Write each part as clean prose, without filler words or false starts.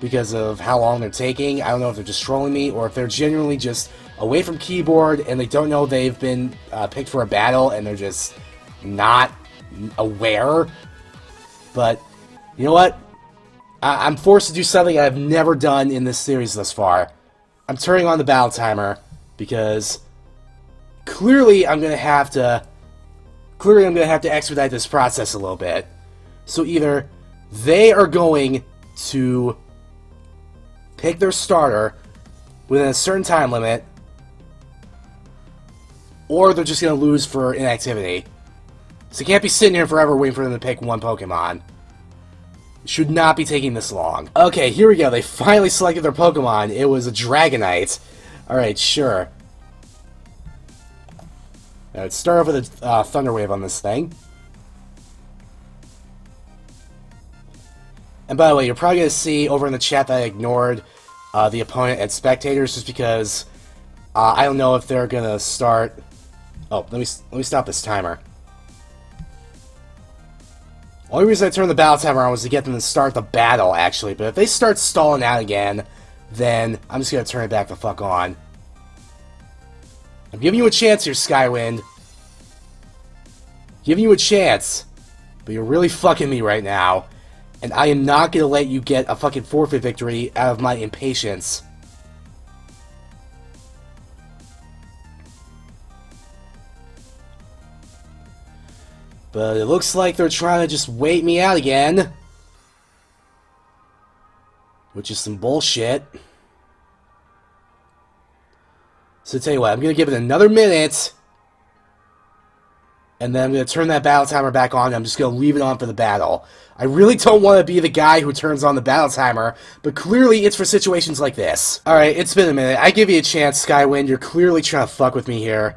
because of how long they're taking. I don't know if they're just trolling me or if they're genuinely just away from keyboard and they don't know they've been picked for a battle and they're just not aware. But you know what? I'm forced to do something I've never done in this series thus far. I'm turning on the battle timer because clearly I'm gonna have to expedite this process a little bit. So either they are going to pick their starter within a certain time limit, or they're just going to lose for inactivity. So you can't be sitting here forever waiting for them to pick one Pokemon. It should not be taking this long. Okay, here we go. They finally selected their Pokemon. It was a Dragonite. Alright, sure. Let's start off with a Thunder Wave on this thing. And by the way, you're probably going to see over in the chat that I ignored the opponent and spectators just because I don't know if they're going to start... Oh, let me stop this timer. Only reason I turned the battle timer on was to get them to start the battle, actually. But if they start stalling out again, then I'm just going to turn it back the fuck on. I'm giving you a chance here, Skywind. Giving you a chance. But you're really fucking me right now. And I am not going to let you get a fucking forfeit victory out of my impatience. But it looks like they're trying to just wait me out again. Which is some bullshit. So tell you what, I'm going to give it another minute. And then I'm going to turn that battle timer back on. And I'm just going to leave it on for the battle. I really don't want to be the guy who turns on the battle timer, but clearly it's for situations like this. Alright, it's been a minute. I give you a chance, Skywind. You're clearly trying to fuck with me here.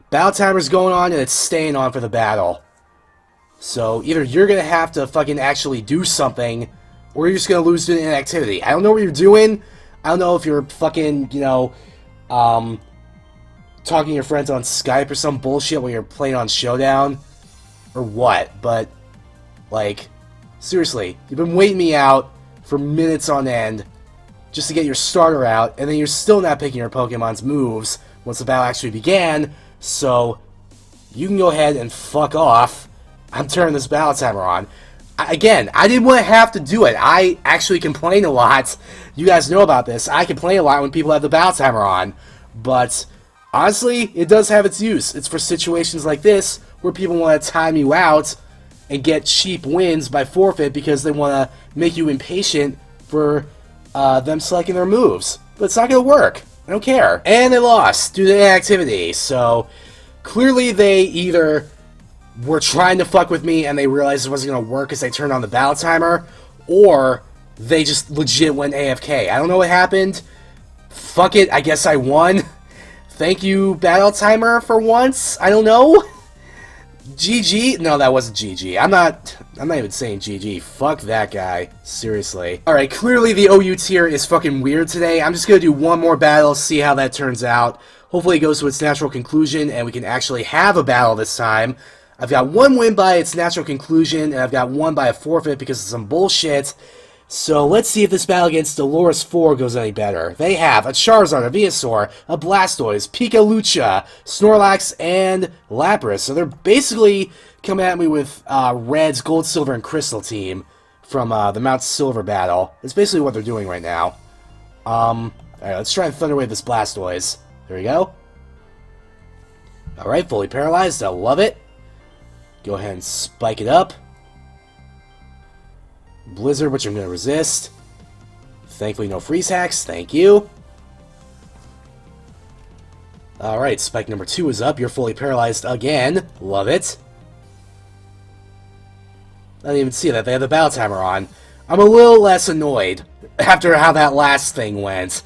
Battle timer's going on and it's staying on for the battle. So either you're going to have to fucking actually do something, or you're just going to lose due to inactivity. I don't know what you're doing. I don't know if you're fucking, you know, talking to your friends on Skype or some bullshit when you're playing on Showdown, or what, but, like, seriously, you've been waiting me out for minutes on end just to get your starter out, and then you're still not picking your Pokemon's moves once the battle actually began, so you can go ahead and fuck off. I'm turning this battle timer on. Again, I didn't want to have to do it. I actually complain a lot. You guys know about this. I complain a lot when people have the battle timer on, but honestly, it does have its use. It's for situations like this where people want to time you out and get cheap wins by forfeit because they want to make you impatient for them selecting their moves. But it's not going to work. I don't care. And they lost due to inactivity. So clearly they either were trying to fuck with me and they realized it wasn't going to work because they turned on the battle timer, or they just legit went AFK. I don't know what happened. Fuck it. I guess I won. Thank you, battle timer, for once. I don't know. GG? No, that wasn't GG. I'm not even saying GG. Fuck that guy. Seriously. Alright, clearly the OU tier is fucking weird today. I'm just gonna do one more battle, see how that turns out. Hopefully it goes to its natural conclusion, and we can actually have a battle this time. I've got one win by its natural conclusion, and I've got one by a forfeit because of some bullshit. So let's see if this battle against Dolores 4 goes any better. They have a Charizard, a Venusaur, a Blastoise, Pikalucha, Snorlax, and Lapras. So they're basically coming at me with Red's Gold, Silver, and Crystal team from the Mount Silver battle. That's basically what they're doing right now. Alright, let's try and Thunder Wave this Blastoise. There we go. Alright, fully paralyzed. I love it. Go ahead and spike it up. Blizzard, which I'm going to resist. Thankfully, no freeze hacks. Thank you. Alright, spike number 2 is up. You're fully paralyzed again. Love it. I didn't even see that. They have the battle timer on. I'm a little less annoyed after how that last thing went.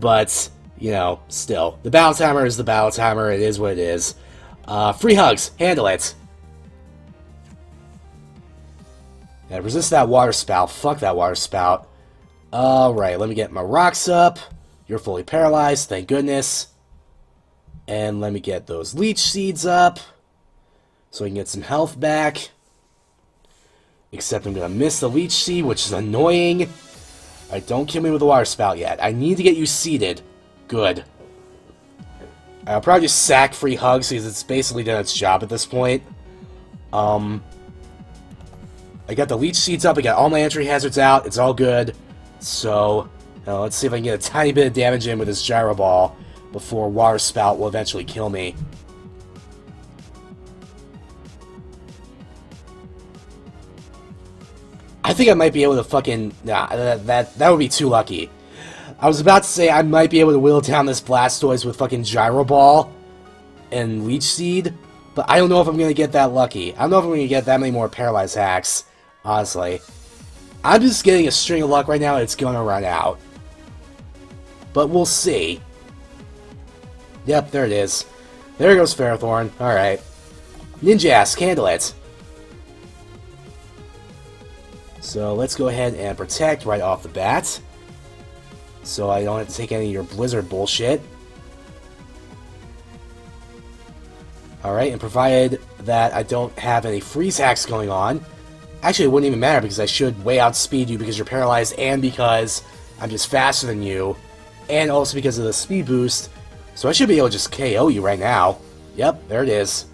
But, you know, still. The battle timer is the battle timer. It is what it is. Free hugs. Handle it. Yeah, resist that water spout. Fuck that water spout. Alright, let me get my rocks up. You're fully paralyzed, thank goodness. And let me get those leech seeds up, so I can get some health back. Except I'm gonna miss the leech seed, which is annoying. Alright, don't kill me with the water spout yet. I need to get you seated. Good. I'll probably just sack free hugs because it's basically done its job at this point. I got the leech seeds up, I got all my entry hazards out, it's all good. So, let's see if I can get a tiny bit of damage in with this gyro ball before water spout will eventually kill me. I think I might be able to fucking... Nah, that would be too lucky. I was about to say I might be able to whittle down this Blastoise with fucking Gyro Ball and Leech Seed, but I don't know if I'm going to get that lucky. I don't know if I'm going to get that many more Paralyze hacks, honestly. I'm just getting a string of luck right now and it's going to run out. But we'll see. Yep, there it is. There goes Ferrothorn. Alright. Ninjask, handle it. So let's go ahead and protect right off the bat. So I don't have to take any of your blizzard bullshit. Alright, and provided that I don't have any freeze hacks going on. Actually, it wouldn't even matter because I should way outspeed you because you're paralyzed and because I'm just faster than you. And also because of the speed boost. So I should be able to just KO you right now. Yep, there it is.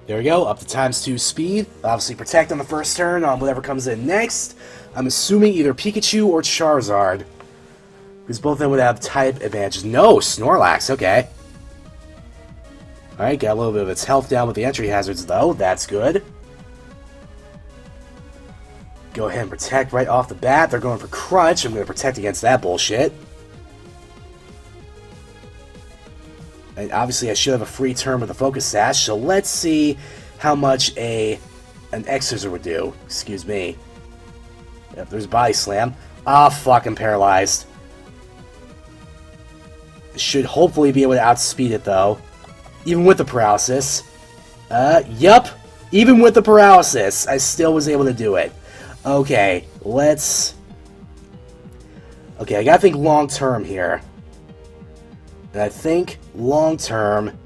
There we go, up to ×2 speed. Obviously protect on the first turn on whatever comes in next. I'm assuming either Pikachu or Charizard. Because both of them would have type advantages. No, Snorlax, okay. Alright, got a little bit of its health down with the entry hazards though, that's good. Go ahead and protect right off the bat. They're going for Crunch, I'm going to protect against that bullshit. And obviously I should have a free turn with a Focus Sash, so let's see how much an X-Scissor would do. Excuse me. Yep, there's Body Slam. Ah, fuck, I'm paralyzed. Should hopefully be able to outspeed it, though. Even with the paralysis. Yup. Even with the paralysis, I still was able to do it. Okay, let's... Okay, I gotta think long-term here. And I think, long-term,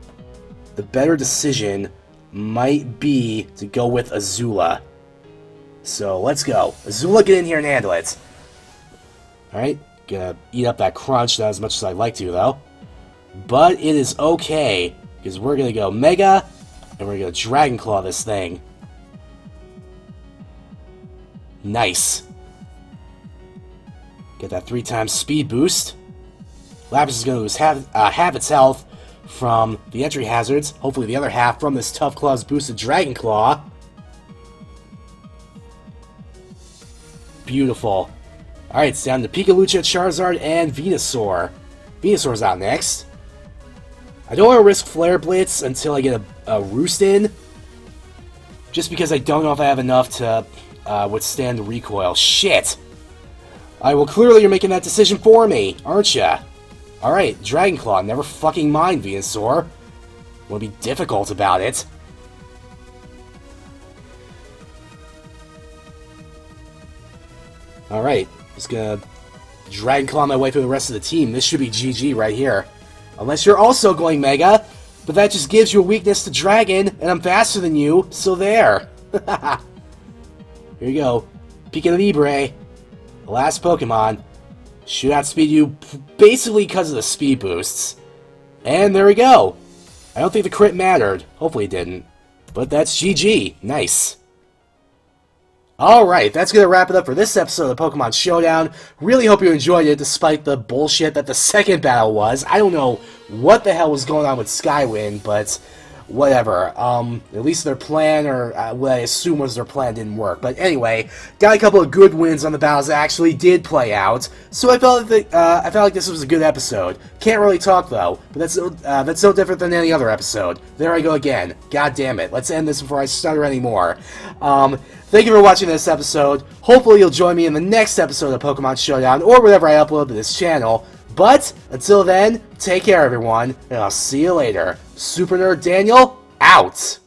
the better decision might be to go with Azula. So, let's go. Azula, get in here and handle it. Alright, gonna eat up that Crunch, not as much as I'd like to, though. But it is okay, because we're gonna go Mega, and we're gonna Dragon Claw this thing. Nice. Get that 3x speed boost. Lapras is going to lose half its health from the entry hazards. Hopefully the other half from this Tough Claw's boosted Dragon Claw. Beautiful. Alright, it's down to Pikalucha, Charizard, and Venusaur. Venusaur's out next. I don't want to risk Flare Blitz until I get a Roost in. Just because I don't know if I have enough to withstand the recoil. Shit! Alright, well clearly you're making that decision for me, aren't ya? Alright, Dragon Claw, never fucking mind, Venusaur. Wanna be difficult about it. Alright, just gonna Dragon Claw my way through the rest of the team. This should be GG right here. Unless you're also going Mega, but that just gives you a weakness to Dragon, and I'm faster than you, so there. Here you go. Pika Libre. The last Pokemon. Should outspeed you basically because of the speed boosts. And there we go. I don't think the crit mattered. Hopefully it didn't. But that's GG. Nice. Alright, that's going to wrap it up for this episode of Pokemon Showdown. Really hope you enjoyed it despite the bullshit that the second battle was. I don't know what the hell was going on with Skywind, but whatever. At least their plan, or what I assume was their plan, didn't work. But anyway, got a couple of good wins on the battles that actually did play out. So I felt like this was a good episode. Can't really talk though, but that's no different than any other episode. There I go again. God damn it. Let's end this before I stutter anymore. Thank you for watching this episode. Hopefully you'll join me in the next episode of Pokemon Showdown, or whatever I upload to this channel. But, until then, take care everyone, and I'll see you later. Super Nerd Daniel, out!